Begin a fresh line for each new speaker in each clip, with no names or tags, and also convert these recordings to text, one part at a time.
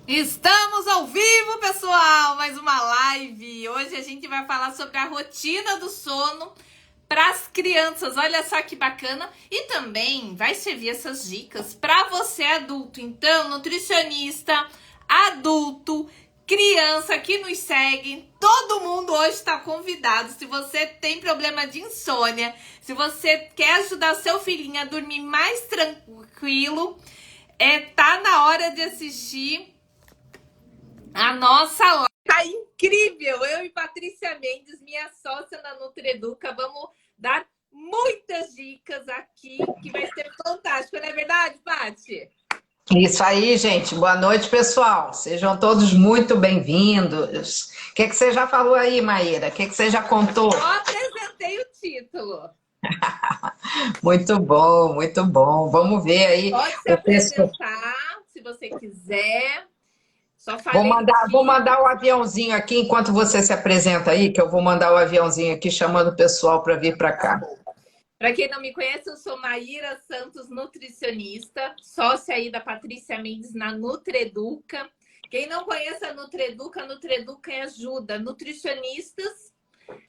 Estamos ao vivo, pessoal! Mais uma live. Hoje a gente vai falar sobre a rotina do sono para as crianças. Olha só que bacana! E também vai servir essas dicas para você adulto. Então, nutricionista, adulto, criança que nos segue, todo mundo hoje está convidado. Se você tem problema de insônia, se você quer ajudar seu filhinho a dormir mais tranquilo, tá na hora de assistir a nossa live. Tá incrível! Eu e Patrícia Mendes, minha sócia na Nutreduca, vamos dar muitas dicas aqui, que vai ser fantástico, não é verdade, Paty?
Isso aí, gente. Boa noite, pessoal. Sejam todos muito bem-vindos. O que você já falou aí, Maíra? O que você já contou?
Só apresentei o título.
Muito bom, muito bom. Vamos ver aí.
Pode se apresentar, se você quiser. Só falei
Vou mandar o aviãozinho aqui enquanto você se apresenta aí, que eu vou mandar o aviãozinho aqui chamando o pessoal para vir para cá.
Para quem não me conhece, eu sou Maíra Santos, nutricionista, sócia aí da Patrícia Mendes na Nutreduca. Quem não conhece a Nutreduca ajuda nutricionistas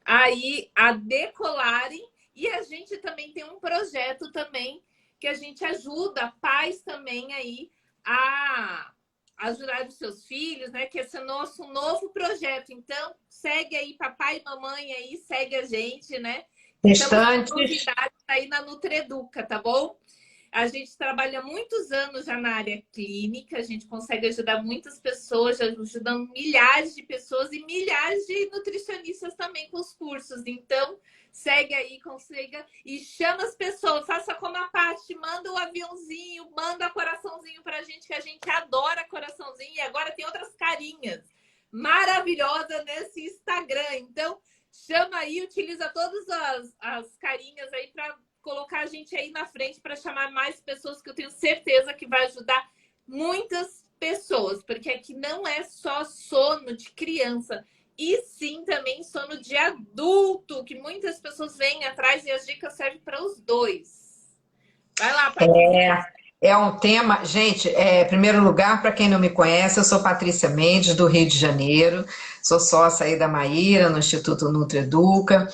aí a decolarem, e a gente também tem um projeto também que a gente ajuda pais também aí a ajudar os seus filhos, né? Que esse é nosso novo projeto. Então, segue aí, papai e mamãe aí, segue a gente, né?
Gestantes.
Estamos convidados aí na Nutreduca, tá bom? A gente trabalha muitos anos já na área clínica, a gente consegue ajudar muitas pessoas, ajudando milhares de pessoas e milhares de nutricionistas também com os cursos. Então, segue aí, consiga e chama as pessoas, faça como a Paty, manda o aviãozinho, manda coraçãozinho pra gente, que a gente adora coraçãozinho, e agora tem outras carinhas maravilhosas nesse Instagram. Então, chama aí, utiliza todas as carinhas aí para colocar a gente aí na frente para chamar mais pessoas, que eu tenho certeza que vai ajudar muitas pessoas, porque aqui não é só sono de criança, e sim também sono de adulto, que muitas pessoas vêm atrás, e as dicas servem para os dois. Vai lá, Patrícia.
É um tema, gente, em primeiro lugar, para quem não me conhece, eu sou Patrícia Mendes, do Rio de Janeiro, sou sócia aí da Maíra, no Instituto Nutreduca.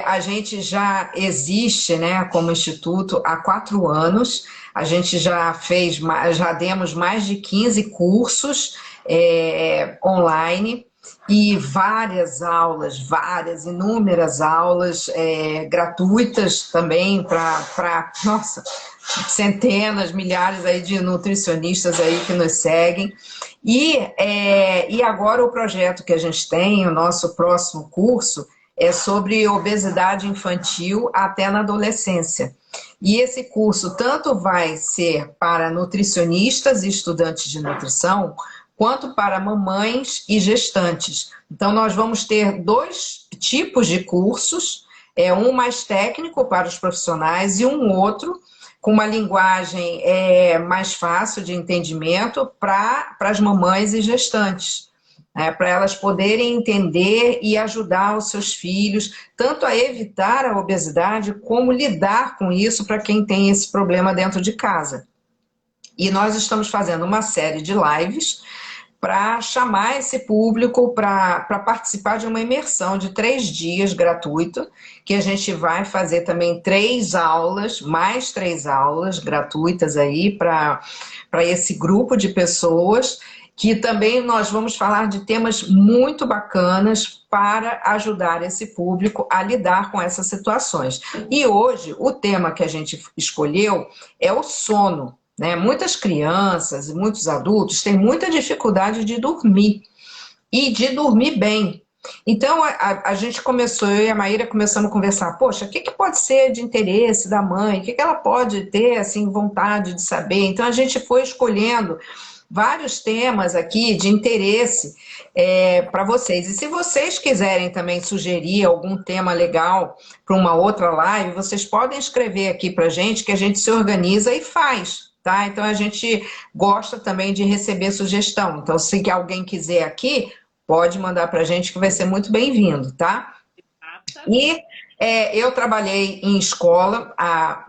A gente já existe, né, como instituto há 4 anos, a gente já demos mais de 15 cursos online, e inúmeras aulas gratuitas também nossa, centenas, milhares aí de nutricionistas aí que nos seguem. E agora o projeto que a gente tem, o nosso próximo curso, é sobre obesidade infantil até na adolescência. E esse curso tanto vai ser para nutricionistas e estudantes de nutrição, quanto para mamães e gestantes. Então, nós vamos ter 2 tipos de cursos, um mais técnico para os profissionais e um outro com uma linguagem mais fácil de entendimento para as mamães e gestantes, para elas poderem entender e ajudar os seus filhos, tanto a evitar a obesidade, como lidar com isso para quem tem esse problema dentro de casa. E nós estamos fazendo uma série de lives para chamar esse público para participar de uma imersão de 3 dias gratuito, que a gente vai fazer também 3 aulas, mais 3 aulas gratuitas aí para esse grupo de pessoas, que também nós vamos falar de temas muito bacanas para ajudar esse público a lidar com essas situações. E hoje, o tema que a gente escolheu é o sono. Muitas crianças e muitos adultos têm muita dificuldade de dormir, e de dormir bem. Então, a gente começou, eu e a Maíra começamos a conversar, poxa, o que pode ser de interesse da mãe? O que ela pode ter, assim, vontade de saber? Então, a gente foi escolhendo vários temas aqui de interesse para vocês. E se vocês quiserem também sugerir algum tema legal para uma outra live, vocês podem escrever aqui para a gente, que a gente se organiza e faz. Tá? Então, a gente gosta também de receber sugestão. Então, se alguém quiser aqui, pode mandar para a gente, que vai ser muito bem-vindo, tá? E Eu trabalhei em escola há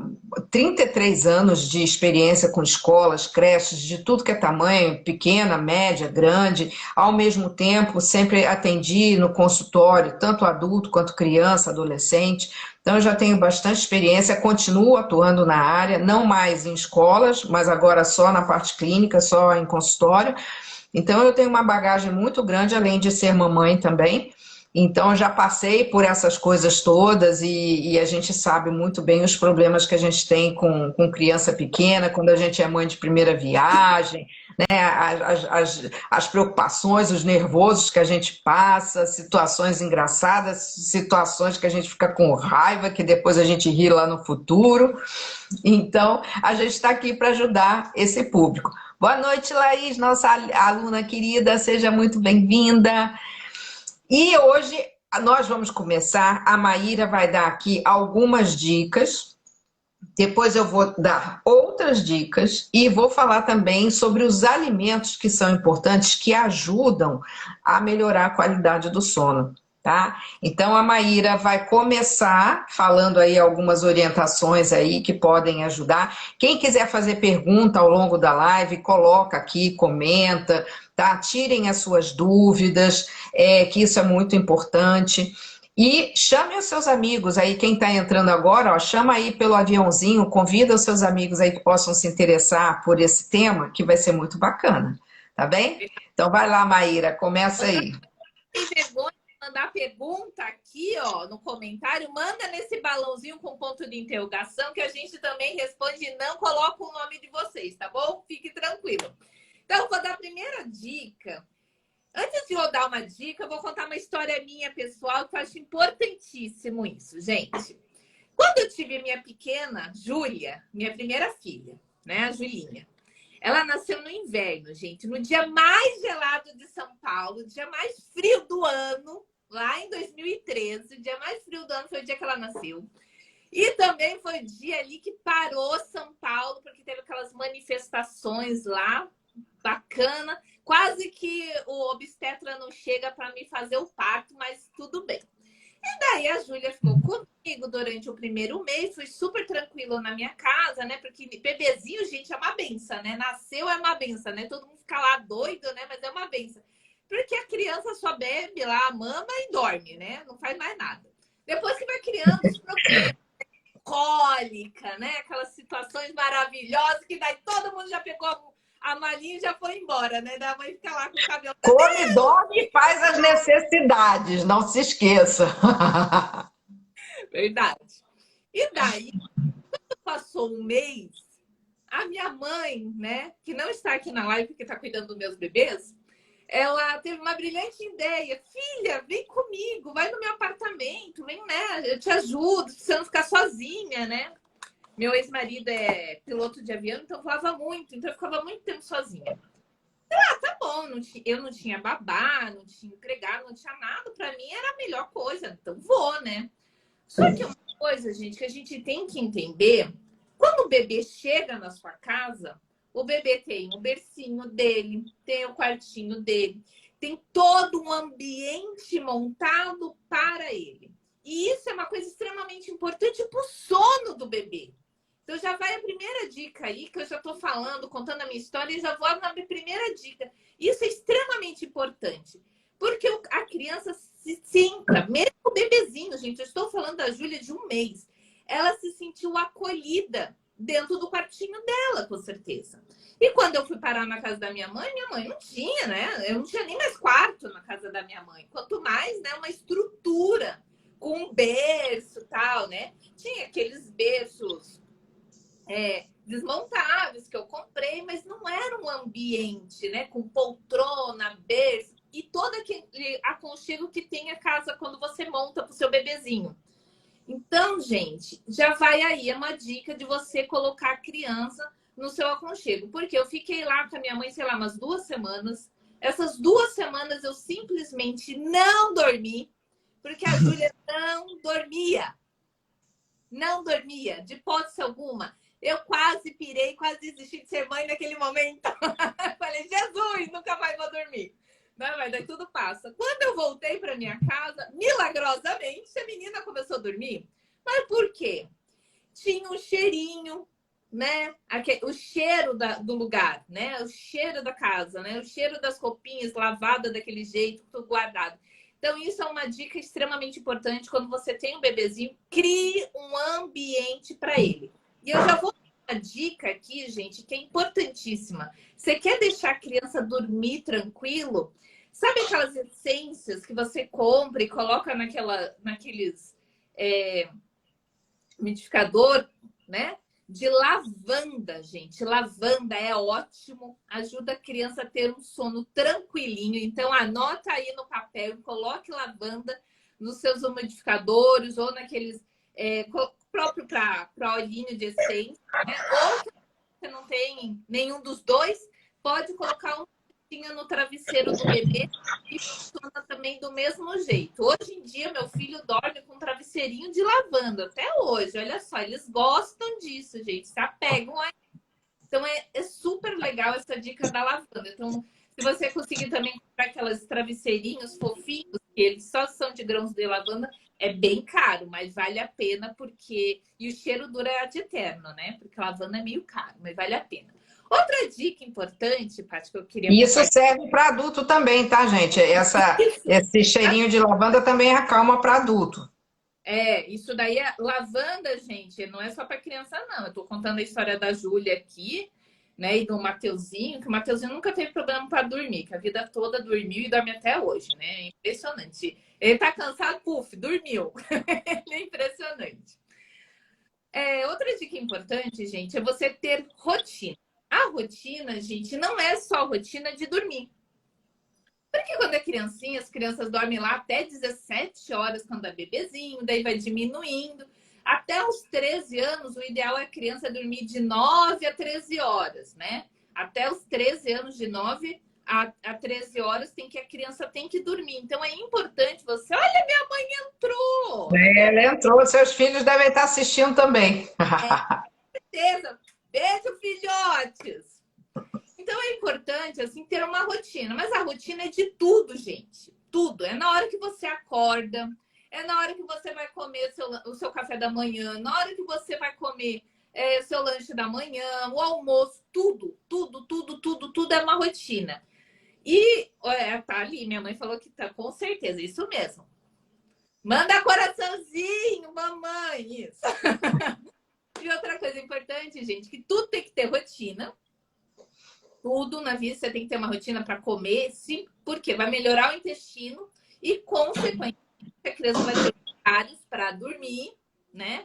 33 anos de experiência com escolas, creches, de tudo que é tamanho, pequena, média, grande. Ao mesmo tempo, sempre atendi no consultório, tanto adulto quanto criança, adolescente. Então, eu já tenho bastante experiência, continuo atuando na área, não mais em escolas, mas agora só na parte clínica, só em consultório. Então, eu tenho uma bagagem muito grande, além de ser mamãe também. Então, eu já passei por essas coisas todas e a gente sabe muito bem os problemas que a gente tem com criança pequena, quando a gente é mãe de primeira viagem, né? As preocupações, os nervosos que a gente passa, situações engraçadas, situações que a gente fica com raiva, que depois a gente ri lá no futuro. Então, a gente está aqui para ajudar esse público. Boa noite, Laís, nossa aluna querida, seja muito bem-vinda. E hoje nós vamos começar, a Maíra vai dar aqui algumas dicas, depois eu vou dar outras dicas e vou falar também sobre os alimentos que são importantes, que ajudam a melhorar a qualidade do sono. Tá? Então a Maíra vai começar falando aí algumas orientações aí que podem ajudar. Quem quiser fazer pergunta ao longo da live, coloca aqui, comenta, tá? Tirem as suas dúvidas, que isso é muito importante. E chame os seus amigos aí, quem está entrando agora, ó, chama aí pelo aviãozinho, convida os seus amigos aí que possam se interessar por esse tema, que vai ser muito bacana, tá bem? Então vai lá, Maíra, começa aí.
Tem vergonha de mandar pergunta aqui, ó, no comentário, manda nesse balãozinho com ponto de interrogação que a gente também responde e não coloca o nome de vocês, tá bom? Fique tranquilo. Então, vou dar a primeira dica. Antes de eu dar uma dica, eu vou contar uma história minha pessoal que eu acho importantíssimo isso, gente. Quando eu tive a minha pequena, Júlia, minha primeira filha, né, a Julinha, ela nasceu no inverno, gente, no dia mais gelado de São Paulo, dia mais frio do ano, lá em 2013, o dia mais frio do ano foi o dia que ela nasceu. E também foi o dia ali que parou São Paulo, porque teve aquelas manifestações lá, bacana. Quase que o obstetra não chega para me fazer o parto, mas tudo bem. E daí a Júlia ficou comigo durante o primeiro mês, foi super tranquilo na minha casa, né? Porque bebezinho, gente, é uma benção, né? Nasceu é uma benção, né? Todo mundo fica lá doido, né? Mas é uma benção. Porque a criança só bebe lá, mama e dorme, né? Não faz mais nada. Depois que vai criando os problemas, cólica, né? Aquelas situações maravilhosas que daí todo mundo já pegou a malinha e já foi embora, né? Da mãe fica lá com o cabelo.
Come, dorme e faz as necessidades, não se esqueça.
Verdade. E daí, quando passou um mês, a minha mãe, né, que não está aqui na live porque está cuidando dos meus bebês, ela teve uma brilhante ideia. Filha, vem comigo, vai no meu apartamento, vem, né? Eu te ajudo, você não ficar sozinha, né? Meu ex-marido é piloto de avião, então voava muito, então eu ficava muito tempo sozinha. Tá bom, eu não tinha babá, não tinha empregado, não tinha nada. Para mim era a melhor coisa, então vou, né? Só que uma coisa, gente, que a gente tem que entender, quando o bebê chega na sua casa, o bebê tem o bercinho dele, tem o quartinho dele, tem todo um ambiente montado para ele. E isso é uma coisa extremamente importante para o sono do bebê. Então já vai a primeira dica aí, que eu já estou falando, contando a minha história, e já vou na minha primeira dica. Isso é extremamente importante, porque a criança se sinta, mesmo o bebezinho, gente, eu estou falando da Júlia de um mês, ela se sentiu acolhida dentro do quartinho dela, com certeza. E quando eu fui parar na casa da minha mãe não tinha, né? Eu não tinha nem mais quarto na casa da minha mãe. Quanto mais, né, uma estrutura com um berço e tal, né? Tinha aqueles berços desmontáveis que eu comprei, mas não era um ambiente, né, com poltrona, berço e todo aquele aconchego que tem a casa quando você monta para o seu bebezinho. Então, gente, já vai aí uma dica de você colocar a criança no seu aconchego, porque eu fiquei lá com a minha mãe, sei lá, umas 2 semanas. Essas 2 semanas eu simplesmente não dormi, porque a Júlia não dormia. Não dormia, de hipótese alguma. Eu quase pirei, quase desisti de ser mãe naquele momento. Falei, Jesus, nunca mais vou dormir. Não, mas daí tudo passa. Quando eu voltei para minha casa, milagrosamente, a menina começou a dormir. Mas por quê? Tinha um cheirinho, né? O cheiro do lugar, né? O cheiro da casa, né? O cheiro das roupinhas lavadas daquele jeito, tudo guardado. Então, isso é uma dica extremamente importante quando você tem um bebezinho, crie um ambiente para ele. E eu já vou dar uma dica aqui, gente, que é importantíssima. Você quer deixar a criança dormir tranquilo? Sabe aquelas essências que você compra e coloca naqueles umidificador, né? De lavanda, gente. Lavanda é ótimo, ajuda a criança a ter um sono tranquilinho. Então, anota aí no papel, coloque lavanda nos seus umidificadores ou naqueles próprio para olhinho de essência, né? Ou se você não tem nenhum dos dois, pode colocar um no travesseiro do bebê e funciona também do mesmo jeito. Hoje em dia, meu filho dorme com um travesseirinho de lavanda, até hoje. Olha só, eles gostam disso, gente. Se apegam aí. Então, é super legal essa dica da lavanda. Então, se você conseguir também comprar aquelas travesseirinhos fofinhos, que eles só são de grãos de lavanda, é bem caro, mas vale a pena porque... E o cheiro dura de eterno, né? Porque lavanda é meio caro, mas vale a pena. Outra dica importante, Paty, que eu queria
Isso
compartilhar.
serve para adulto também, tá, gente? Esse cheirinho de lavanda também acalma para adulto.
Isso daí é lavanda, gente, não é só para criança, não. Eu tô contando a história da Júlia aqui, né, e do Mateuzinho, que o Mateuzinho nunca teve problema para dormir, que a vida toda dormiu e dorme até hoje, né? É impressionante. Ele tá cansado, puf, dormiu. É impressionante. Outra dica importante, gente, é você ter rotina. A rotina, gente, não é só rotina de dormir. Porque quando é criancinha, as crianças dormem lá até 17 horas quando é bebezinho, daí vai diminuindo. Até os 13 anos, o ideal é a criança dormir de 9 a 13 horas, né? Até os 13 anos, de 9 a 13 horas, a criança tem que dormir. Então é importante você... Olha, minha mãe entrou!
Ela entrou, seus filhos devem estar assistindo também.
Certeza! Beijo, filhotes! Então é importante assim ter uma rotina, mas a rotina é de tudo, gente. Tudo. É na hora que você acorda, é na hora que você vai comer o seu café da manhã, na hora que você vai comer seu lanche da manhã, o almoço, tudo, tudo, tudo, tudo, tudo é uma rotina. E tá ali, minha mãe falou que tá com certeza, isso mesmo. Manda coraçãozinho, mamãe, isso. E outra coisa importante, gente, que tudo tem que ter rotina. Tudo na vida você tem que ter uma rotina para comer, sim, porque vai melhorar o intestino e, consequentemente, a criança vai ter horários para dormir, né?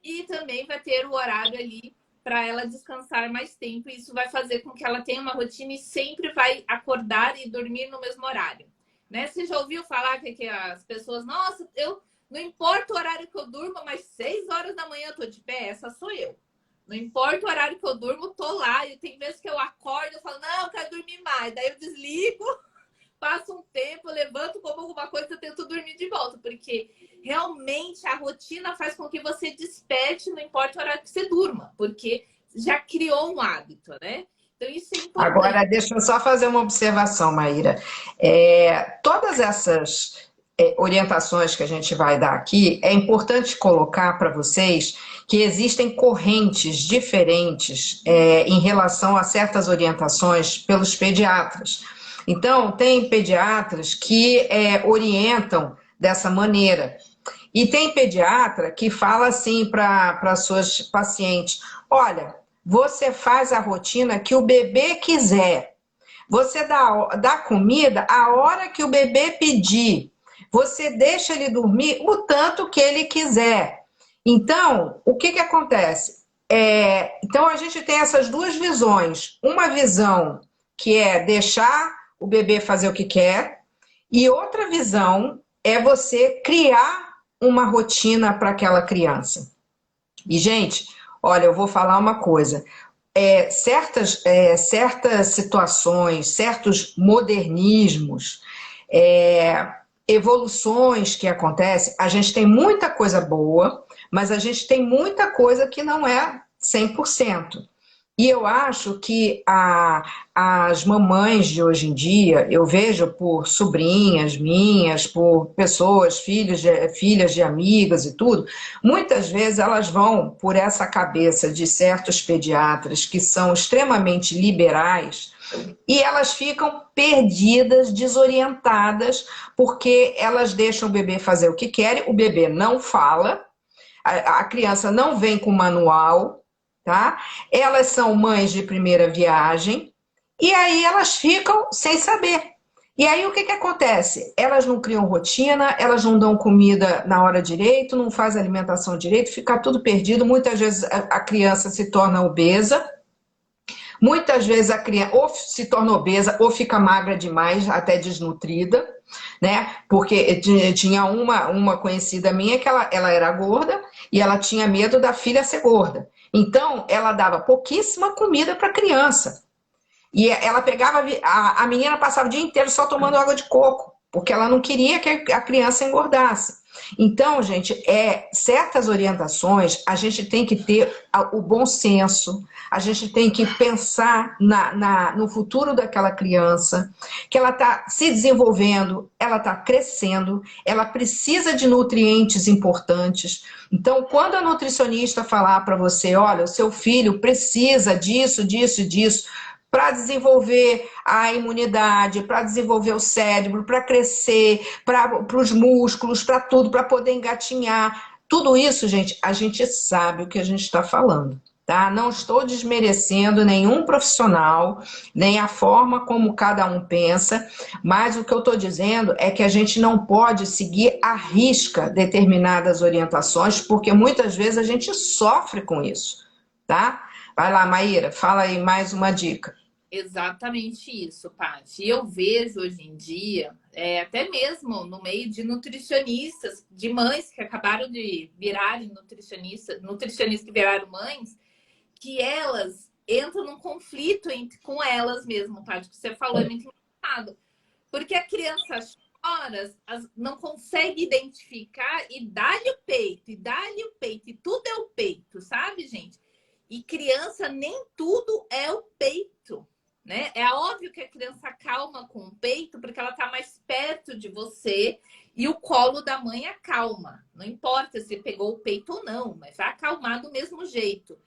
E também vai ter o horário ali para ela descansar mais tempo. E isso vai fazer com que ela tenha uma rotina e sempre vai acordar e dormir no mesmo horário, né? Você já ouviu falar que as pessoas, nossa, não importa o horário que eu durma, mas 6 horas da manhã eu tô de pé? Essa sou eu. Não importa o horário que eu durmo, tô lá. E tem vezes que eu acordo e falo, não, eu quero dormir mais. Daí eu desligo, passo um tempo, levanto, como alguma coisa, eu tento dormir de volta. Porque realmente a rotina faz com que você desperte, não importa o horário que você durma. Porque já criou um hábito, né? Então isso é importante.
Agora, deixa eu só fazer uma observação, Maíra. Todas essas orientações que a gente vai dar aqui, é importante colocar para vocês que existem correntes diferentes em relação a certas orientações pelos pediatras. Então, tem pediatras que orientam dessa maneira. E tem pediatra que fala assim para suas pacientes: olha, você faz a rotina que o bebê quiser. Você dá comida a hora que o bebê pedir. Você deixa ele dormir o tanto que ele quiser. Então, o que acontece? Então, a gente tem essas duas visões. Uma visão que é deixar o bebê fazer o que quer, e outra visão é você criar uma rotina para aquela criança. E, gente, olha, eu vou falar uma coisa. Certas situações, certos modernismos, evoluções que acontecem, a gente tem muita coisa boa, mas a gente tem muita coisa que não é 100%. E eu acho que as mamães de hoje em dia, eu vejo por sobrinhas minhas, por pessoas, filhas de amigas e tudo, muitas vezes elas vão por essa cabeça de certos pediatras que são extremamente liberais e elas ficam perdidas, desorientadas, porque elas deixam o bebê fazer o que querem, o bebê não fala, a criança não vem com manual, tá? Elas são mães de primeira viagem e aí elas ficam sem saber. E aí o que que acontece? Elas não criam rotina, elas não dão comida na hora direito, não fazem alimentação direito, fica tudo perdido. Muitas vezes a criança se torna obesa, muitas vezes a criança ou se torna obesa ou fica magra demais, até desnutrida, né? Porque tinha uma conhecida minha que ela era gorda e ela tinha medo da filha ser gorda. Então, ela dava pouquíssima comida para a criança. E ela pegava, a menina passava o dia inteiro só tomando água de coco, porque ela não queria que a criança engordasse. Então, gente, certas orientações, a gente tem que ter o bom senso, a gente tem que pensar no futuro daquela criança, que ela está se desenvolvendo, ela está crescendo, ela precisa de nutrientes importantes. Então, quando a nutricionista falar para você, olha, o seu filho precisa disso, disso e disso, para desenvolver a imunidade, para desenvolver o cérebro, para crescer, para os músculos, para tudo, para poder engatinhar. Tudo isso, gente, a gente sabe o que a gente está falando, tá? Não estou desmerecendo nenhum profissional, nem a forma como cada um pensa, mas o que eu estou dizendo é que a gente não pode seguir à risca determinadas orientações, porque muitas vezes a gente sofre com isso, tá? Vai lá, Maíra, fala aí mais uma dica.
Exatamente isso, Paty. E eu vejo hoje em dia, até mesmo no meio de nutricionistas, de mães que acabaram de virarem nutricionistas que viraram mães, que elas entram num conflito com elas mesmo, Paty, que você falou é muito engraçado. Porque a criança chora, não consegue identificar e dá-lhe o peito, e dá-lhe o peito, e tudo é o peito, sabe, gente? E criança, nem tudo é o peito, né? É óbvio que a criança acalma com o peito porque ela está mais perto de você e o colo da mãe acalma. Não importa se pegou o peito ou não, mas vai acalmar do mesmo jeito.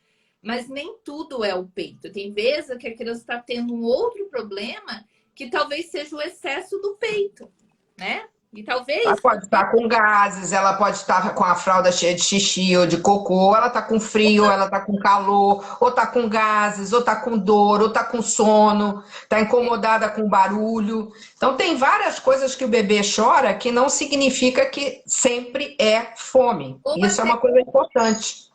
Mas nem tudo é o peito. Tem vezes que a criança está tendo um outro problema que talvez seja o excesso do peito, né? E
Ela
talvez...
pode estar com gases, ela pode estar com a fralda cheia de xixi ou de cocô, ela está com frio, ela está com calor, ou está com gases, ou está com dor, ou está com sono, está incomodada com barulho. Então, tem várias coisas que o bebê chora que não significa que sempre é fome.
Ou
Isso é
até
uma coisa importante.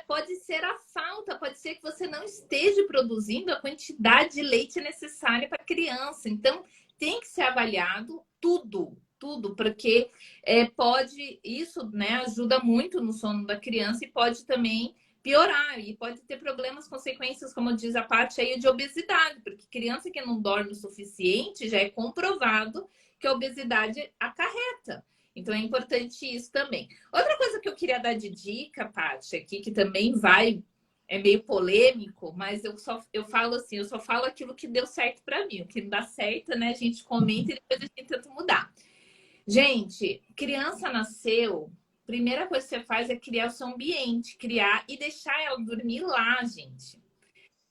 pode ser a falta, pode ser que você não esteja produzindo a quantidade de leite necessária para a criança. Então, tem que ser avaliado tudo, porque isso, né, ajuda muito no sono da criança e pode também piorar, e pode ter problemas, consequências, como diz a parte aí, de obesidade, porque criança que não dorme o suficiente, já é comprovado que a obesidade acarreta. Então é importante isso também. Outra coisa que eu queria dar de dica, Paty, aqui, que também é meio polêmico, mas eu falo assim, eu só falo aquilo que deu certo para mim. O que não dá certo, né? A gente comenta e depois a gente tenta mudar. Gente, criança nasceu, primeira coisa que você faz é criar o seu ambiente, criar e deixar ela dormir lá, gente.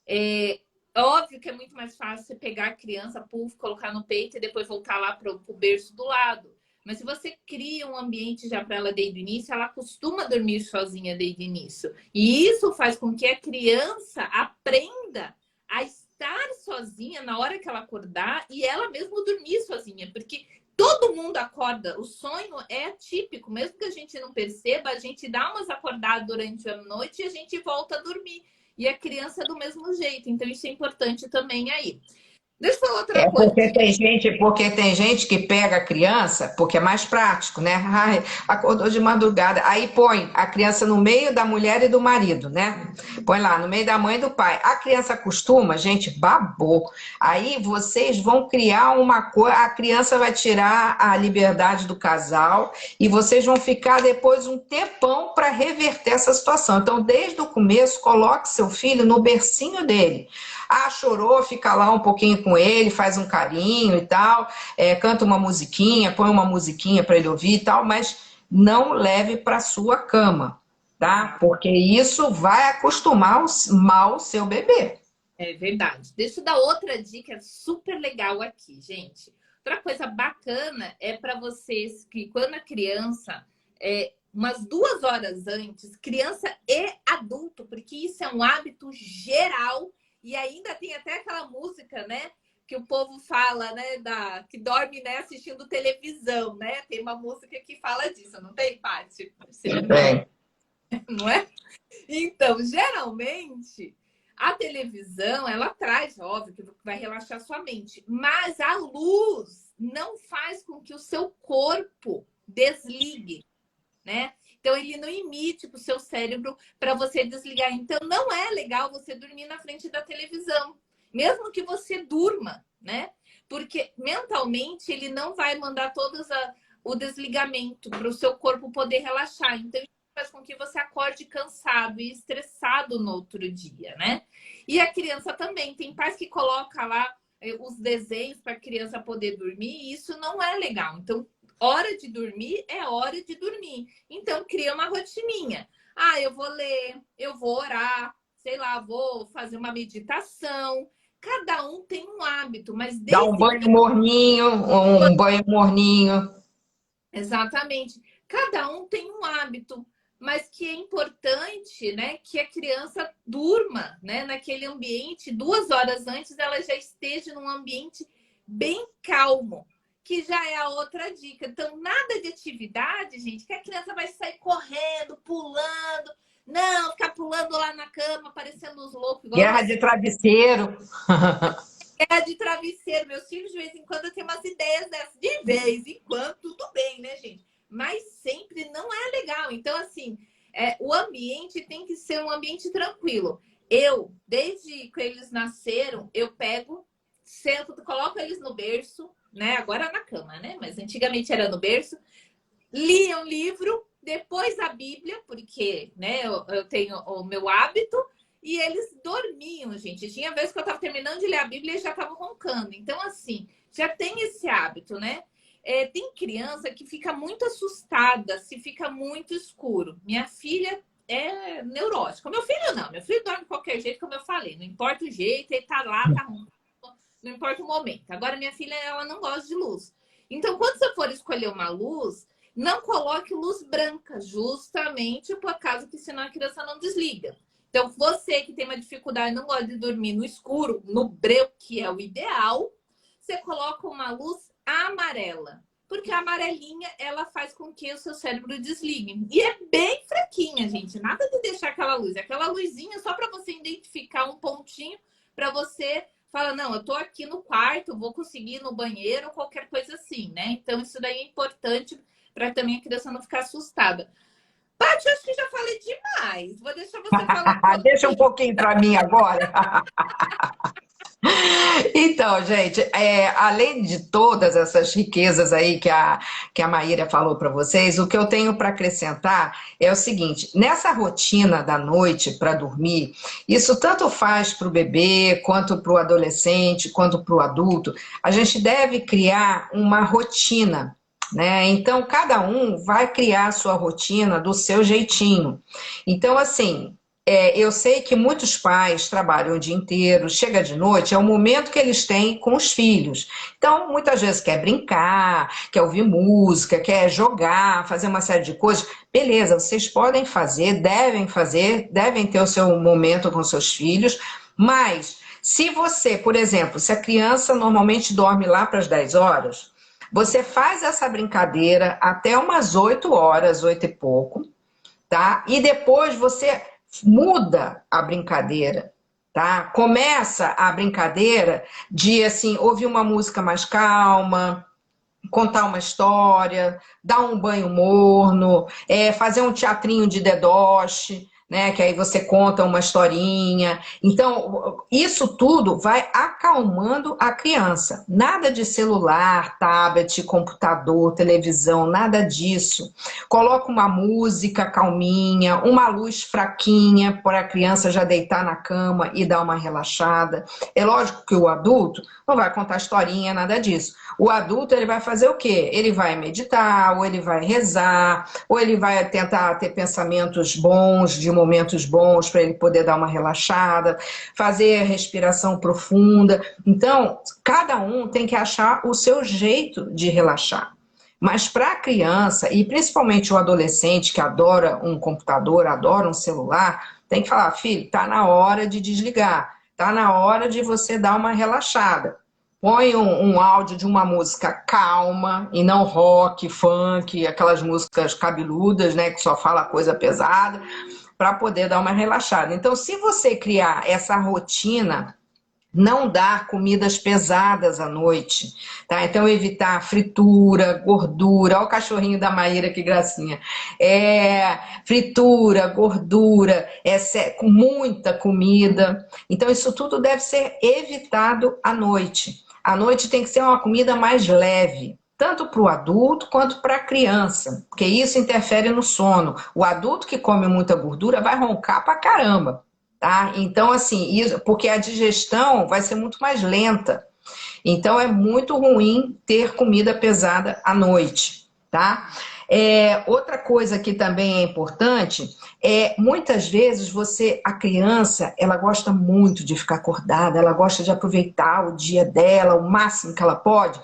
É óbvio que é muito mais fácil você pegar a criança, colocar no peito e depois voltar lá pro berço do lado. Mas se você cria um ambiente já para ela desde o início, ela costuma dormir sozinha desde o início. E isso faz com que a criança aprenda a estar sozinha na hora que ela acordar e ela mesmo dormir sozinha. Porque todo mundo acorda. O sonho é atípico. Mesmo que a gente não perceba, a gente dá umas acordadas durante a noite e a gente volta a dormir. E a criança é do mesmo jeito. Então, isso é importante também aí. Deixa eu falar outra
É
coisa.
porque tem gente que pega a criança, porque é mais prático, né? Ai, acordou de madrugada, aí põe a criança no meio da mulher e do marido, né? Põe lá no meio da mãe e do pai. A criança acostuma, gente, babou. Aí vocês vão criar uma coisa, a criança vai tirar a liberdade do casal e vocês vão ficar depois um tempão para reverter essa situação. Então, desde o começo, coloque seu filho no bercinho dele. Ah, chorou, fica lá um pouquinho com ele, faz um carinho e tal, canta uma musiquinha, põe uma musiquinha para ele ouvir e tal, mas não leve para sua cama, tá? Porque isso vai acostumar mal o seu bebê.
É verdade. Deixa eu dar outra dica super legal aqui, gente. Outra coisa bacana é para vocês que quando a criança, umas 2 horas antes, criança e adulto, porque isso é um hábito geral e ainda tem até aquela música, né? Que o povo fala, né? Que dorme, né, assistindo televisão, né? Tem uma música que fala disso, não tem, Paty?
Bem,
Não é? Então, geralmente, a televisão, ela traz, óbvio, que vai relaxar sua mente, mas a luz não faz com que o seu corpo desligue, né? Então, ele não emite para o seu cérebro para você desligar. Então, não é legal você dormir na frente da televisão, mesmo que você durma, né? Porque mentalmente ele não vai mandar o desligamento para o seu corpo poder relaxar. Então, faz com que você acorde cansado e estressado no outro dia, né? E a criança também. Tem pais que colocam lá os desenhos para a criança poder dormir e isso não é legal. Então, hora de dormir é hora de dormir. Então, cria uma rotininha. Ah, eu vou ler, eu vou orar, sei lá, vou fazer uma meditação. Cada um tem um hábito, mas
dá um
desde
banho morninho, um banho morninho.
exatamente. Cada um tem um hábito, mas que é importante, né, que a criança durma, né, naquele ambiente 2 horas antes ela já esteja num ambiente bem calmo, que já é a outra dica. Então, nada de atividade, gente, que a criança vai sair correndo, pulando, não, ficar pulando lá na cama, parecendo uns loucos, igual
Guerra de travesseiro.
de travesseiro. Meus filhos, de vez em quando, têm umas ideias dessas. De vez em quando, tudo bem, né, gente? Mas sempre não é legal. Então, assim, o ambiente tem que ser um ambiente tranquilo. Eu, desde que eles nasceram, eu pego, sento, coloco eles no berço, né? Agora na cama, né? Mas antigamente era no berço. Lia um livro, depois a Bíblia, porque, né, eu tenho o meu hábito. E eles dormiam, gente. Tinha vezes que eu estava terminando de ler a Bíblia e eles já estavam roncando. Então, assim, já tem esse hábito, né? Tem criança que fica muito assustada se fica muito escuro. Minha filha é neurótica. Meu filho não. Meu filho dorme de qualquer jeito, como eu falei. Não importa o jeito, ele tá lá, tá roncando. Não importa o momento. Agora, minha filha, ela não gosta de luz. Então, quando você for escolher uma luz, não coloque luz branca, justamente por causa que senão a criança não desliga. Então, você que tem uma dificuldade, não gosta de dormir no escuro, no breu, que é o ideal, você coloca uma luz amarela. Porque a amarelinha, ela faz com que o seu cérebro desligue. E é bem fraquinha, gente. Nada de deixar aquela luz. Aquela luzinha só para você identificar um pontinho, para você falar, não, eu tô aqui no quarto, vou conseguir ir no banheiro, ou qualquer coisa assim, né? Então, isso daí é importante para também a criança não ficar assustada. Paty, acho que já falei demais. Vou deixar você falar um
Deixa um
pouquinho.
pouquinho para mim agora. Então, gente, além de todas essas riquezas aí que a Maíra falou para vocês, o que eu tenho para acrescentar é o seguinte: nessa rotina da noite para dormir, isso tanto faz para o bebê, quanto para o adolescente, quanto para o adulto, a gente deve criar uma rotina. Né? Então, cada um vai criar a sua rotina do seu jeitinho. Então, assim, eu sei que muitos pais trabalham o dia inteiro, chega de noite, é o momento que eles têm com os filhos. Então, muitas vezes quer brincar, quer ouvir música, quer jogar, fazer uma série de coisas. Beleza, vocês podem fazer, devem ter o seu momento com seus filhos, mas se você, por exemplo, se a criança normalmente dorme lá para as 10 horas, você faz essa brincadeira até umas 8 horas, 8 e pouco, tá? E depois você muda a brincadeira tá? Começa a brincadeira de, assim, ouvir uma música mais calma, contar uma história, dar um banho morno, fazer um teatrinho de dedoche, né? Que aí você conta uma historinha. Então, isso tudo vai acalmando a criança. Nada de celular, tablet, computador, televisão, nada disso. Coloca uma música calminha, uma luz fraquinha para a criança já deitar na cama e dar uma relaxada. É lógico que o adulto não vai contar historinha, nada disso. O adulto, ele vai fazer o quê? Ele vai meditar, ou ele vai rezar, ou ele vai tentar ter pensamentos bons, de momentos bons, para ele poder dar uma relaxada, fazer respiração profunda. Então, cada um tem que achar o seu jeito de relaxar. Mas para a criança, e principalmente o adolescente que adora um computador, adora um celular, tem que falar, filho, está na hora de desligar, está na hora de você dar uma relaxada. Põe um áudio de uma música calma e não rock, funk, aquelas músicas cabeludas, né, que só fala coisa pesada, para poder dar uma relaxada. Então, se você criar essa rotina, não dar comidas pesadas à noite, tá? Então, evitar fritura, gordura. Olha o cachorrinho da Maíra, que gracinha. Fritura, gordura, com muita comida. Então, isso tudo deve ser evitado à noite. À noite tem que ser uma comida mais leve, tanto para o adulto quanto para a criança, porque isso interfere no sono. O adulto que come muita gordura vai roncar pra caramba. Tá? Então, assim, isso, porque a digestão vai ser muito mais lenta. Então, é muito ruim ter comida pesada à noite, tá? Outra coisa que também é importante muitas vezes a criança, ela gosta muito de ficar acordada, ela gosta de aproveitar o dia dela, o máximo que ela pode,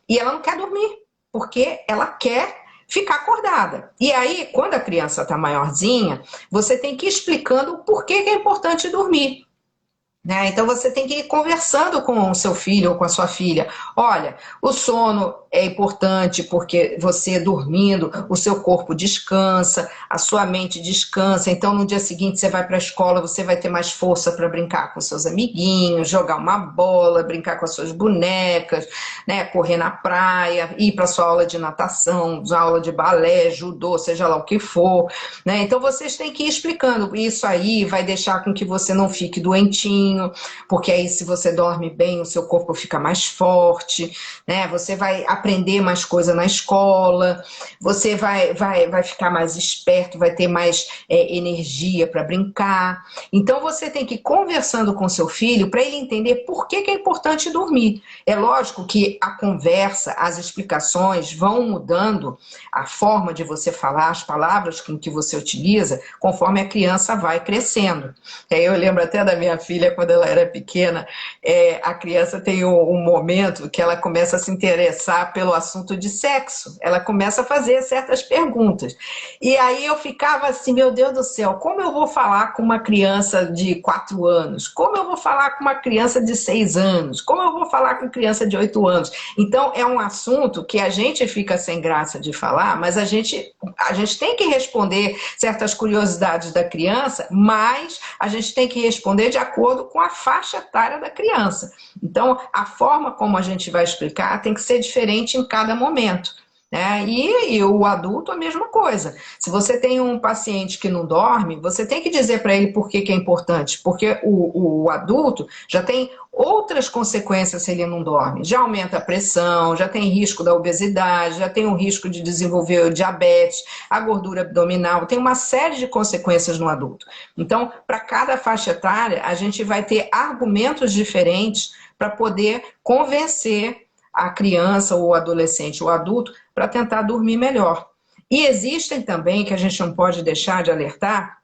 e ela não quer dormir, porque ela quer ficar acordada. E aí, quando a criança está maiorzinha, você tem que ir explicando o porquê que é importante dormir. Né? Então você tem que ir conversando com o seu filho ou com a sua filha. Olha, o sono é importante porque você dormindo, o seu corpo descansa, a sua mente descansa. Então no dia seguinte você vai para a escola, você vai ter mais força para brincar com seus amiguinhos, jogar uma bola, brincar com as suas bonecas, né? Correr na praia, ir para sua aula de natação, aula de balé, judô, seja lá o que for. Né? Então vocês têm que ir explicando. Isso aí vai deixar com que você não fique doentinho, porque aí se você dorme bem, o seu corpo fica mais forte, né? Você vai aprender mais coisa na escola, você vai ficar mais esperto, vai ter mais energia para brincar. Então você tem que ir conversando com seu filho para ele entender por que é importante dormir. É lógico que a conversa, as explicações vão mudando a forma de você falar, as palavras com que você utiliza, conforme a criança vai crescendo. Eu lembro até da minha filha, quando ela era pequena, a criança tem um momento que ela começa a se interessar pelo assunto de sexo. Ela começa a fazer certas perguntas. E aí eu ficava assim, meu Deus do céu, como eu vou falar com uma criança de 4 anos? Como eu vou falar com uma criança de 6 anos? Como eu vou falar com criança de 8 anos? Então é um assunto que a gente fica sem graça de falar, mas a gente tem que responder certas curiosidades da criança, mas a gente tem que responder de acordo com a faixa etária da criança. Então, a forma como a gente vai explicar tem que ser diferente em cada momento. Né? E o adulto, a mesma coisa. Se você tem um paciente que não dorme, você tem que dizer para ele por que é importante. Porque o adulto já tem outras consequências se ele não dorme. Já aumenta a pressão, já tem risco da obesidade, já tem um risco de desenvolver o diabetes, a gordura abdominal, tem uma série de consequências no adulto. Então, para cada faixa etária, a gente vai ter argumentos diferentes para poder convencer a criança, ou o adolescente, ou o adulto, para tentar dormir melhor. E existem também, que a gente não pode deixar de alertar,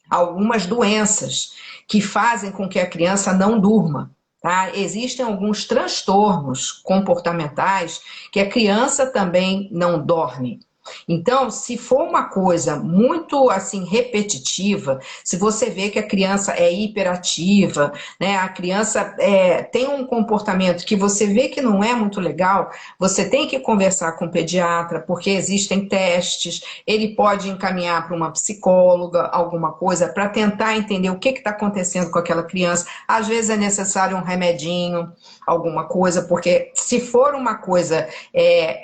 algumas doenças que fazem com que a criança não durma. Tá? Existem alguns transtornos comportamentais que a criança também não dorme. Então, se for uma coisa muito assim repetitiva, se você vê que a criança é hiperativa, né, a criança tem um comportamento que você vê que não é muito legal, você tem que conversar com o pediatra, porque existem testes, ele pode encaminhar para uma psicóloga, alguma coisa, para tentar entender o que está acontecendo com aquela criança. Às vezes é necessário um remedinho, alguma coisa, porque se for uma coisa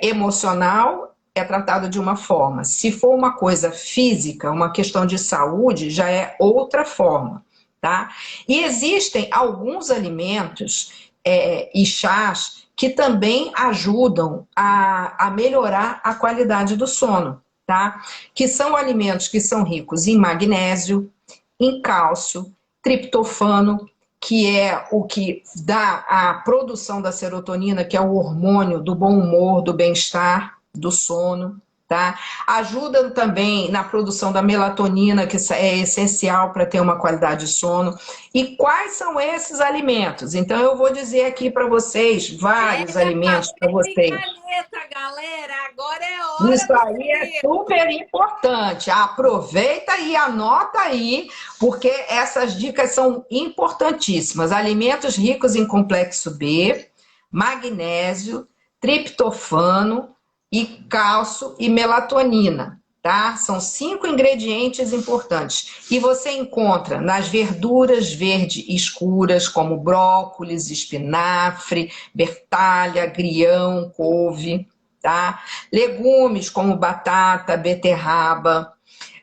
emocional, é tratado de uma forma. Se for uma coisa física, uma questão de saúde, já é outra forma, tá? E existem alguns alimentos e chás que também ajudam a melhorar a qualidade do sono, tá? Que são alimentos que são ricos em magnésio, em cálcio, triptofano, que é o que dá a produção da serotonina, que é o hormônio do bom humor, do bem-estar, do sono, tá? Ajuda também na produção da melatonina, que é essencial para ter uma qualidade de sono. E quais são esses alimentos? Então, eu vou dizer aqui para vocês vários alimentos para vocês.
Caneta, galera, agora é hora
Isso
do
aí é super importante. Aproveita e anota aí, porque essas dicas são importantíssimas. Alimentos ricos em complexo B, magnésio, triptofano e cálcio e melatonina, tá? São 5 ingredientes importantes. E você encontra nas verduras verdes escuras, como brócolis, espinafre, bertalha, agrião, couve, tá? Legumes como batata, beterraba.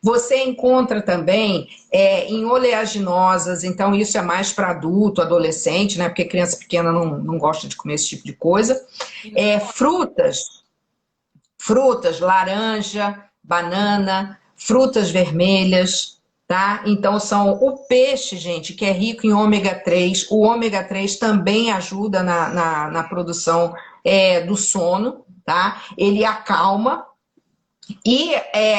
Você encontra também em oleaginosas, então isso é mais para adulto, adolescente, né? Porque criança pequena não gosta de comer esse tipo de coisa. Frutas, laranja, banana, frutas vermelhas, tá? Então são o peixe, gente, que é rico em ômega 3. O ômega 3 também ajuda na produção do sono, tá? Ele acalma. E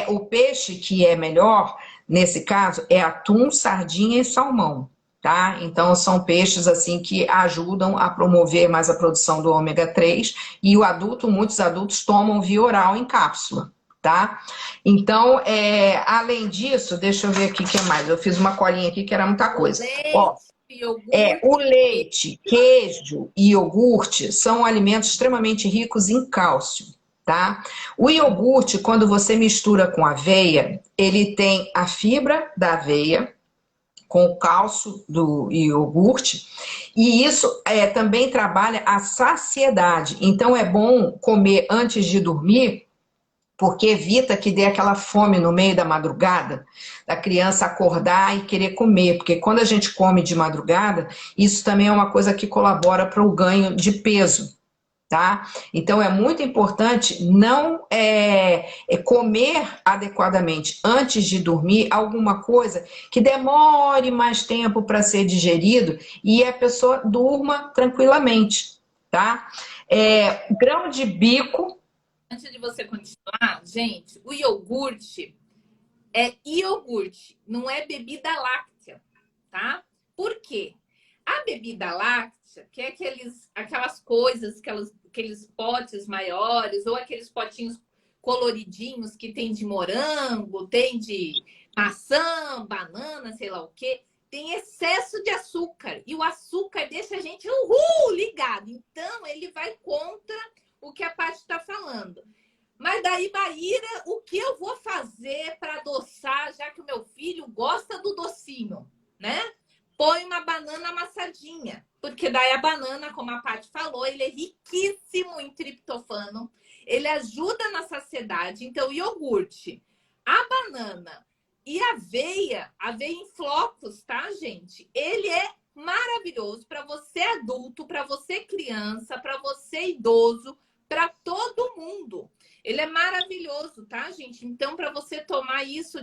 o peixe que é melhor, nesse caso, é atum, sardinha e salmão, tá? Então, são peixes, assim, que ajudam a promover mais a produção do ômega 3 e muitos adultos tomam via oral em cápsula, tá? Então, além disso, deixa eu ver aqui o que mais. Eu fiz uma colinha aqui que era muita coisa. Ó, o leite, queijo e iogurte são alimentos extremamente ricos em cálcio, tá? O iogurte, quando você mistura com aveia, ele tem a fibra da aveia com o cálcio do iogurte, e isso também trabalha a saciedade. Então é bom comer antes de dormir, porque evita que dê aquela fome no meio da madrugada, da criança acordar e querer comer, porque quando a gente come de madrugada, isso também é uma coisa que colabora para o ganho de peso. Tá? Então é muito importante não comer adequadamente antes de dormir alguma coisa que demore mais tempo para ser digerido e a pessoa durma tranquilamente, tá? Grão de bico.
Antes de você continuar, gente, o iogurte é iogurte, não é bebida láctea, tá? Por quê? A bebida láctea, que é aquelas coisas, aqueles potes maiores, ou aqueles potinhos coloridinhos que tem de morango, tem de maçã, banana, sei lá o quê, tem excesso de açúcar. E o açúcar deixa a gente ligado. Então, ele vai contra o que a Paty está falando. Mas daí, Maíra, o que eu vou fazer para adoçar, já que o meu filho gosta do docinho, né? Põe uma banana amassadinha, porque daí a banana, como a Paty falou, ele é riquíssimo em triptofano, ele ajuda na saciedade. Então, iogurte, a banana e a aveia em flocos, tá, gente? Ele é maravilhoso para você adulto, para você criança, para você idoso, para todo mundo. Ele é maravilhoso, tá, gente? Então, para você tomar isso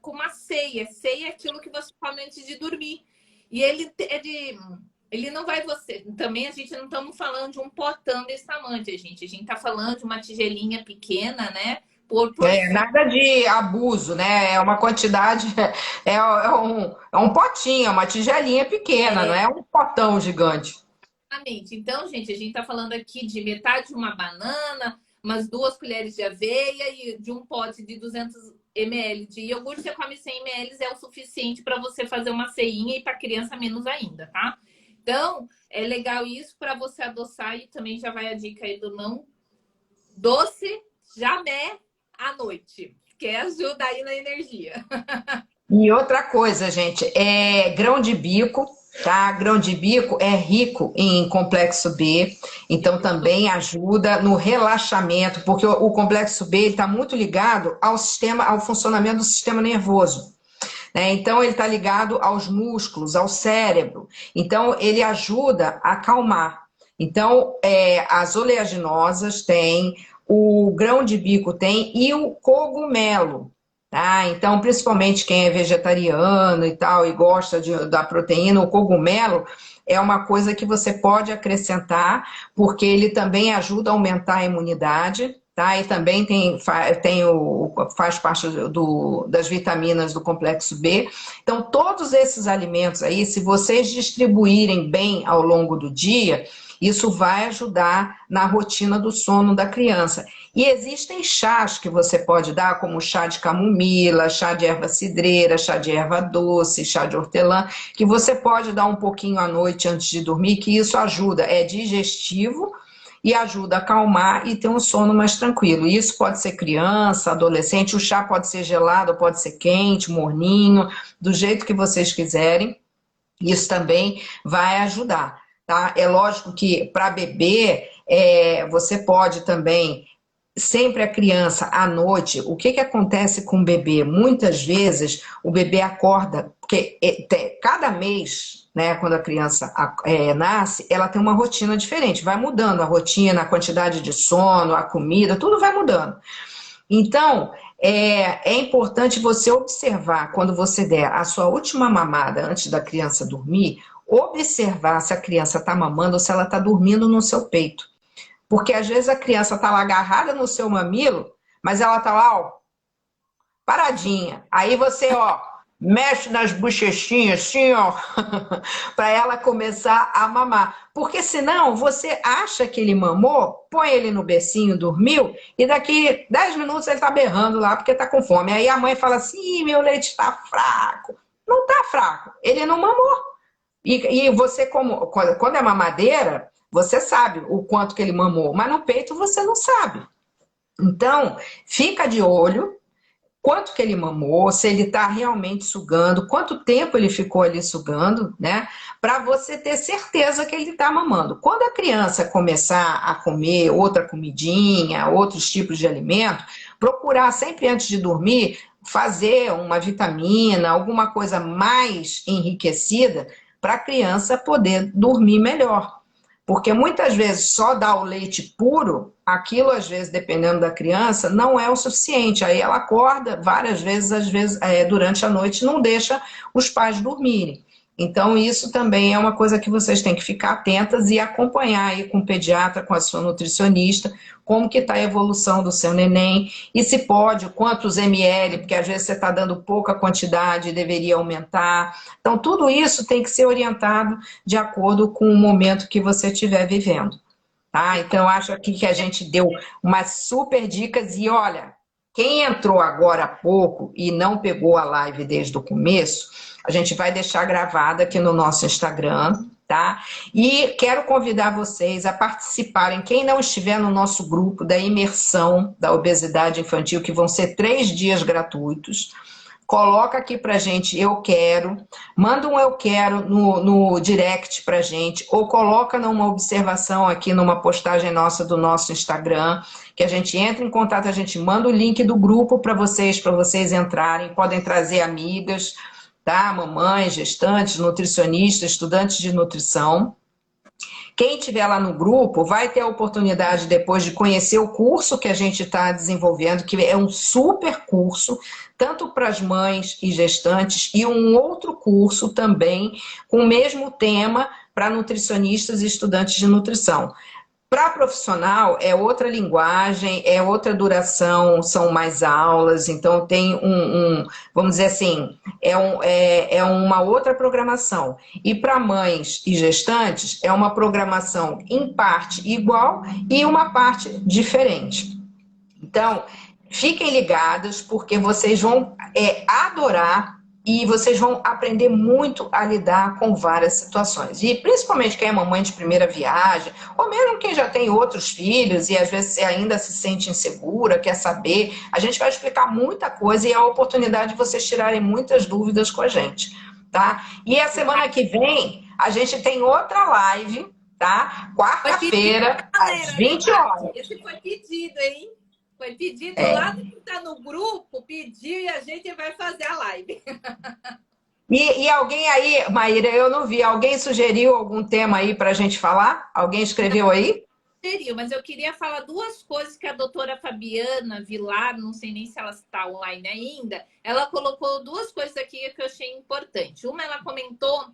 com uma ceia. Ceia é aquilo que você come antes de dormir. E ele não vai você. Também a gente não estamos falando de um potão desse tamanho, gente. A gente está falando de uma tigelinha pequena, né?
Nada de abuso, né? É uma quantidade, um potinho, é uma tigelinha pequena, não é um potão gigante.
Exatamente. Então, gente, a gente está falando aqui de metade de uma banana, umas 2 colheres de aveia e de um pote de 200 ml de iogurte, você come 100 ml, é o suficiente para você fazer uma ceinha e para criança menos ainda, tá? Então, é legal isso para você adoçar e também já vai a dica aí do não doce jamais à noite, que ajuda aí na energia.
E outra coisa, gente, é grão de bico, tá? Grão de bico é rico em complexo B, então também ajuda no relaxamento, porque o complexo B está muito ligado ao sistema, ao funcionamento do sistema nervoso, né? Então ele está ligado aos músculos, ao cérebro. Então ele ajuda a acalmar. Então as oleaginosas têm, o grão de bico tem e o cogumelo. Tá? Então, principalmente quem é vegetariano e tal, e gosta da proteína, o cogumelo é uma coisa que você pode acrescentar, porque ele também ajuda a aumentar a imunidade, tá? E também faz parte das vitaminas do complexo B. Então, todos esses alimentos aí, se vocês distribuírem bem ao longo do dia, isso vai ajudar na rotina do sono da criança. E existem chás que você pode dar, como chá de camomila, chá de erva cidreira, chá de erva doce, chá de hortelã, que você pode dar um pouquinho à noite antes de dormir, que isso ajuda, é digestivo e ajuda a acalmar e ter um sono mais tranquilo. Isso pode ser criança, adolescente, o chá pode ser gelado, pode ser quente, morninho, do jeito que vocês quiserem. Isso também vai ajudar, tá? É lógico que para bebê, você pode também, sempre a criança à noite, o que acontece com o bebê? Muitas vezes o bebê acorda, porque cada mês, né, quando a criança nasce, ela tem uma rotina diferente, vai mudando a rotina, a quantidade de sono, a comida, tudo vai mudando. Então, é importante você observar, quando você der a sua última mamada antes da criança dormir, observar se a criança está mamando ou se ela está dormindo no seu peito. Porque às vezes a criança está lá agarrada no seu mamilo, mas ela está lá, ó, paradinha. Aí você, ó, mexe nas bochechinhas, assim, ó, para ela começar a mamar. Porque senão você acha que ele mamou, põe ele no bercinho, dormiu, e daqui 10 minutos ele está berrando lá porque está com fome. Aí a mãe fala assim, meu leite está fraco. Não está fraco, ele não mamou. E você, quando é mamadeira, você sabe o quanto que ele mamou, mas no peito você não sabe. Então, fica de olho quanto que ele mamou, se ele está realmente sugando, quanto tempo ele ficou ali sugando, né? Para você ter certeza que ele está mamando. Quando a criança começar a comer outra comidinha, outros tipos de alimento, procurar sempre antes de dormir fazer uma vitamina, alguma coisa mais enriquecida para a criança poder dormir melhor. Porque muitas vezes só dar o leite puro, aquilo às vezes, dependendo da criança, não é o suficiente. Aí ela acorda várias vezes, às vezes durante a noite, não deixa os pais dormirem. Então isso também é uma coisa que vocês têm que ficar atentas e acompanhar aí com o pediatra, com a sua nutricionista, como que está a evolução do seu neném, e se pode, quantos ml, porque às vezes você está dando pouca quantidade e deveria aumentar. Então tudo isso tem que ser orientado de acordo com o momento que você estiver vivendo. Tá? Então acho aqui que a gente deu umas super dicas e olha, quem entrou agora há pouco e não pegou a live desde o começo, a gente vai deixar gravada aqui no nosso Instagram, tá? E quero convidar vocês a participarem, quem não estiver no nosso grupo da imersão da obesidade infantil, que vão ser 3 dias gratuitos, coloca aqui pra gente, eu quero, manda um eu quero no direct pra gente, ou coloca numa observação aqui, numa postagem nossa do nosso Instagram, que a gente entra em contato, a gente manda o link do grupo para vocês entrarem, podem trazer amigas, tá? Mamães, gestantes, nutricionistas, estudantes de nutrição. Quem estiver lá no grupo vai ter a oportunidade depois de conhecer o curso que a gente está desenvolvendo, que é um super curso, tanto para as mães e gestantes, e um outro curso também com o mesmo tema para nutricionistas e estudantes de nutrição. Para profissional é outra linguagem, é outra duração, são mais aulas, então tem vamos dizer assim, é uma outra programação. E para mães e gestantes é uma programação em parte igual e uma parte diferente. Então, fiquem ligados, porque vocês vão adorar e vocês vão aprender muito a lidar com várias situações. E principalmente quem é mamãe de primeira viagem, ou mesmo quem já tem outros filhos e às vezes ainda se sente insegura, quer saber, a gente vai explicar muita coisa e é a oportunidade de vocês tirarem muitas dúvidas com a gente, tá? E a semana que vem, a gente tem outra live, tá? Quarta-feira, às 20 horas.
Esse foi pedido, hein? Foi pedido lá do que está no grupo, pediu e a gente vai fazer a live.
E alguém aí, Maíra, eu não vi, alguém sugeriu algum tema aí para a gente falar? Alguém escreveu aí?
Sugeriu, mas eu queria falar duas coisas que a doutora Fabiana Vilar, não sei nem se ela está online ainda, ela colocou duas coisas aqui que eu achei importante. Uma, ela comentou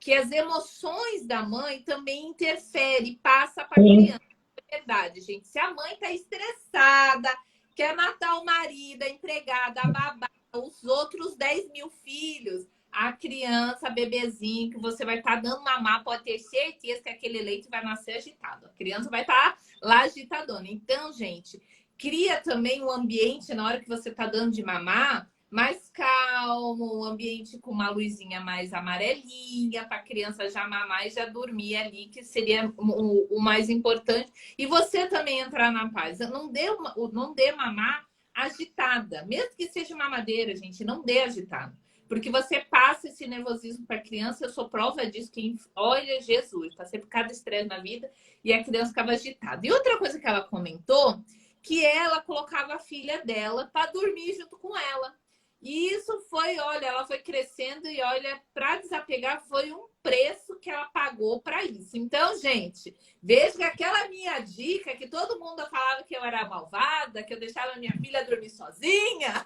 que as emoções da mãe também interferem, passa para a criança. É verdade, gente. Se a mãe está estressada, quer matar o marido, a empregada, a babá, os outros 10 mil filhos, a criança, a bebezinho que você vai estar dando mamar, pode ter certeza que aquele leite vai nascer agitado. A criança vai estar lá agitadona. Então, gente, cria também um ambiente na hora que você está dando de mamar mais calmo, um ambiente com uma luzinha mais amarelinha, para a criança já mamar e já dormir ali, que seria o mais importante. E você também entrar na paz. Não dê mamar agitada. Mesmo que seja mamadeira, gente, não dê agitada. Porque você passa esse nervosismo para a criança, eu sou prova disso, que olha Jesus, passei por cada estresse na vida e a criança ficava agitada. E outra coisa que ela comentou, que ela colocava a filha dela para dormir junto com ela. E isso foi, olha, ela foi crescendo e olha, para desapegar foi um preço que ela pagou para isso. Então, gente, veja que aquela minha dica, que todo mundo falava que eu era malvada, que eu deixava a minha filha dormir sozinha.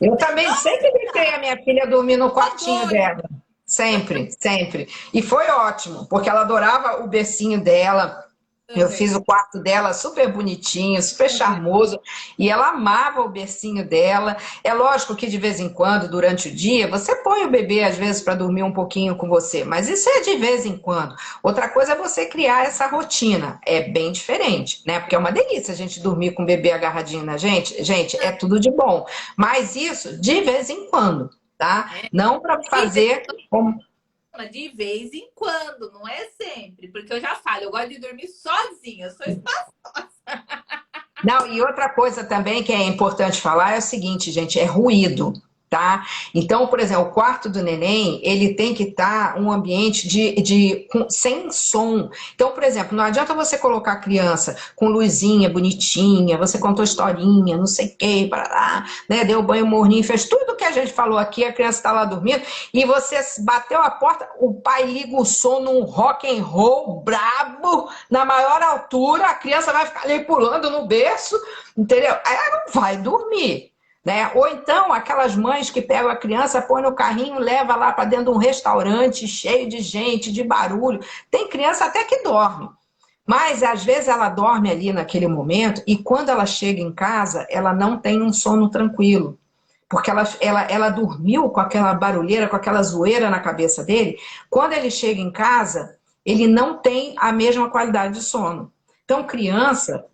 Eu também sempre deixei a minha filha dormir no quartinho dela. Sempre, sempre. E foi ótimo, porque ela adorava o bercinho dela. Eu fiz o quarto dela super bonitinho, super charmoso, e ela amava o bercinho dela. É lógico que de vez em quando, durante o dia, você põe o bebê às vezes para dormir um pouquinho com você, mas isso é de vez em quando. Outra coisa é você criar essa rotina, é bem diferente, né? Porque é uma delícia a gente dormir com o bebê agarradinho na gente. Gente, é tudo de bom, mas isso de vez em quando, tá? Não para fazer como...
De vez em quando, não é sempre. Porque eu já falo, eu gosto de dormir sozinha, eu sou espaçosa.
Não, e outra coisa também que é importante falar é o seguinte, gente, é ruído, tá? Então, por exemplo, o quarto do neném, ele tem que estar um ambiente sem som. Então, por exemplo, não adianta você colocar a criança com luzinha bonitinha, você contou historinha, não sei o quê, parará, né? Deu banho morninho, fez tudo que a gente falou aqui, a criança está lá dormindo, e você bateu a porta, o pai liga o som num rock and roll brabo, na maior altura, a criança vai ficar ali pulando no berço, entendeu? Aí ela não vai dormir. Né? Ou então aquelas mães que pegam a criança, põe no carrinho, leva lá para dentro de um restaurante cheio de gente, de barulho. Tem criança até que dorme, mas às vezes ela dorme ali naquele momento e quando ela chega em casa, ela não tem um sono tranquilo, porque ela dormiu com aquela barulheira, com aquela zoeira na cabeça dele. Quando ele chega em casa, ele não tem a mesma qualidade de sono. Então, criança,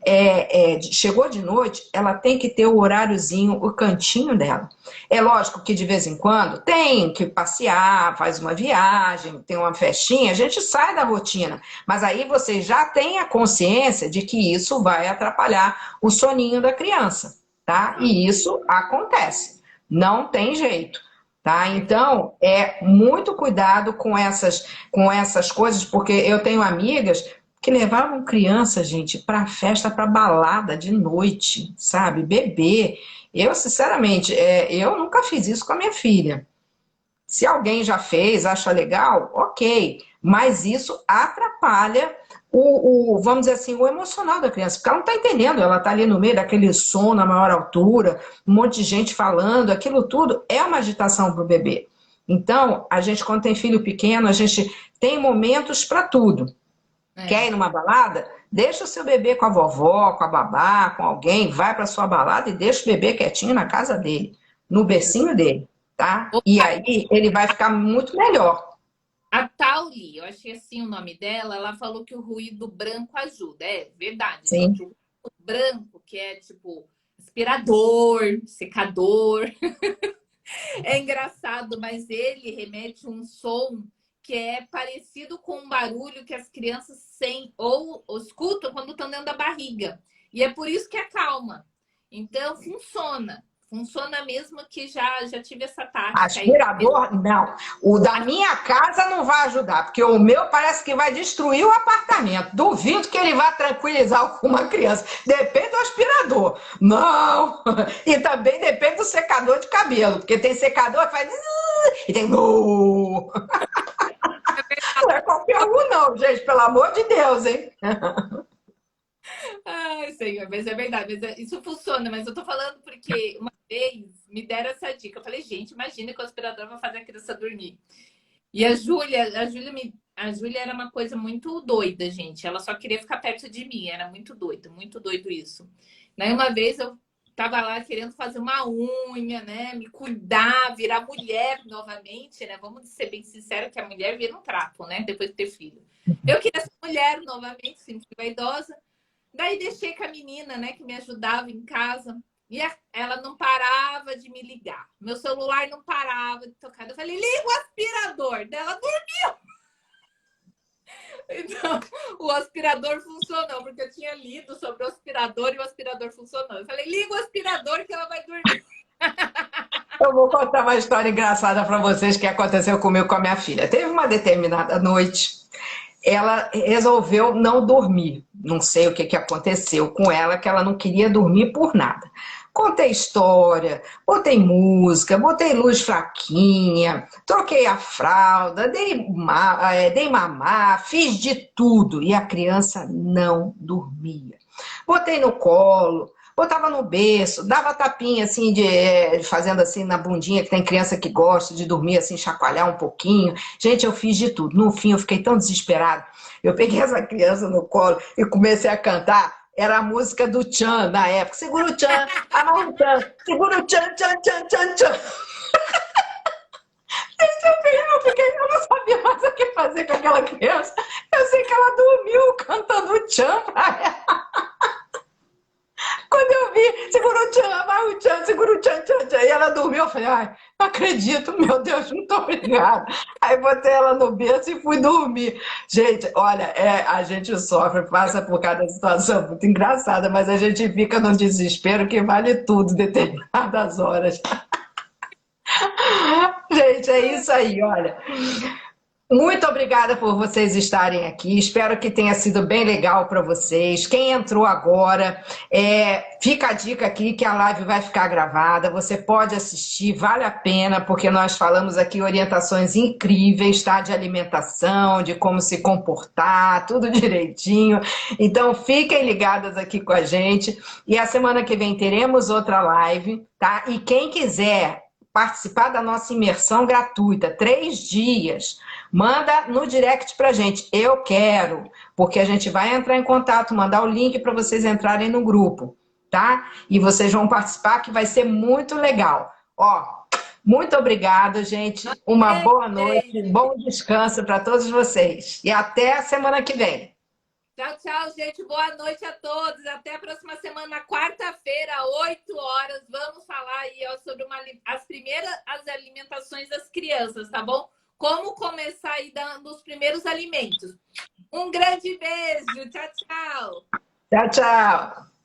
chegou de noite, ela tem que ter o horáriozinho, o cantinho dela. É lógico que de vez em quando tem que passear, faz uma viagem, tem uma festinha, a gente sai da rotina. Mas aí você já tem a consciência de que isso vai atrapalhar o soninho da criança, tá? E isso acontece, não tem jeito. Tá? Então, muito cuidado com essas coisas, porque eu tenho amigas que levavam criança, gente, para festa, para balada de noite, sabe? Beber. Eu, sinceramente, eu nunca fiz isso com a minha filha. Se alguém já fez, acha legal, ok. Mas isso atrapalha vamos dizer assim, o emocional da criança, porque ela não está entendendo, ela está ali no meio daquele som na maior altura, um monte de gente falando, aquilo tudo é uma agitação para o bebê. Então, a gente, quando tem filho pequeno, a gente tem momentos para tudo. Quer ir numa balada? Deixa o seu bebê com a vovó, com a babá, com alguém, vai para sua balada e deixa o bebê quietinho na casa dele, no bercinho dele, tá? E aí ele vai ficar muito melhor.
A Tauli, eu achei assim o nome dela, ela falou que o ruído branco ajuda. É verdade,
Sim.
gente. O branco, que é tipo aspirador, secador. É engraçado, mas ele remete um som que é parecido com um barulho que as crianças sentem ou escutam quando estão dentro da barriga. E é por isso que acalma. Então, funciona. Funciona mesmo que já tive essa tática aí.
Aspirador, não. O da minha casa não vai ajudar, porque o meu parece que vai destruir o apartamento. Duvido que ele vá tranquilizar alguma criança. Depende do aspirador. Não! E também depende do secador de cabelo, porque tem secador que faz. E tem. Não é qualquer um, não, gente, pelo amor de Deus, hein?
Ai, Senhor, mas é verdade. Isso funciona, mas eu tô falando porque uma vez me deram essa dica. Eu falei, gente, imagina que o aspirador vai fazer a criança dormir. E a Júlia era uma coisa muito doida, gente. Ela só queria ficar perto de mim, era muito doido isso. Daí uma vez eu tava lá querendo fazer uma unha, né? Me cuidar, virar mulher novamente, né? Vamos ser bem sinceros que a mulher vira um trapo, né? Depois de ter filho. Eu queria ser mulher novamente, sempre fui vaidosa. Daí deixei com a menina, né, que me ajudava em casa. E ela não parava de me ligar. Meu celular não parava de tocar. Eu falei, liga o aspirador. Dela dormiu. Então, o aspirador funcionou, porque eu tinha lido sobre o aspirador e o aspirador funcionou. Eu falei, liga o aspirador que ela vai dormir.
Eu vou contar uma história engraçada para vocês que aconteceu comigo com a minha filha. Teve uma determinada noite, ela resolveu não dormir. Não sei o que aconteceu com ela, que ela não queria dormir por nada. Contei história, botei música, botei luz fraquinha, troquei a fralda, dei mamar, fiz de tudo e a criança não dormia. Botei no colo, botava no berço, dava tapinha assim, fazendo assim na bundinha, que tem criança que gosta de dormir assim, chacoalhar um pouquinho. Gente, eu fiz de tudo. No fim, eu fiquei tão desesperada. Eu peguei essa criança no colo e comecei a cantar. Era a música do Tchan na época. Segura o Tchan, amarra o Tchan, segura o Tchan, Tchan, Tchan, Tchan, Tchan. Eu não sabia mais o que fazer com aquela criança. Eu sei que ela dormiu cantando o Tchan pra ela. Quando eu vi, segura o Tchan, amarra o Tchan, segura o Tchan, Tchan, Tchan. E ela dormiu, eu falei, ai, não acredito, meu Deus, muito obrigada. Aí botei ela no berço e fui dormir. Gente, olha, a gente sofre, passa por cada situação muito engraçada, mas a gente fica num desespero que vale tudo, determinadas horas. Gente, é isso aí, olha. Muito obrigada por vocês estarem aqui. Espero que tenha sido bem legal para vocês. Quem entrou agora, fica a dica aqui que a live vai ficar gravada. Você pode assistir, vale a pena, porque nós falamos aqui orientações incríveis, tá? De alimentação, de como se comportar, tudo direitinho. Então, fiquem ligadas aqui com a gente. E a semana que vem teremos outra live, tá? E quem quiser participar da nossa imersão gratuita, 3 dias, manda no direct pra gente, eu quero, porque a gente vai entrar em contato, mandar o link para vocês entrarem no grupo, tá? E vocês vão participar, que vai ser muito legal. Ó, muito obrigada, gente. Uma boa noite, bom descanso para todos vocês. E até a semana que vem.
Tchau, tchau, gente. Boa noite a todos. Até a próxima semana, quarta-feira, 8 horas. Vamos falar aí sobre as primeiras alimentações das crianças, tá bom? Como começar aí dando os primeiros alimentos. Um grande beijo. Tchau, tchau.
Tchau, tchau.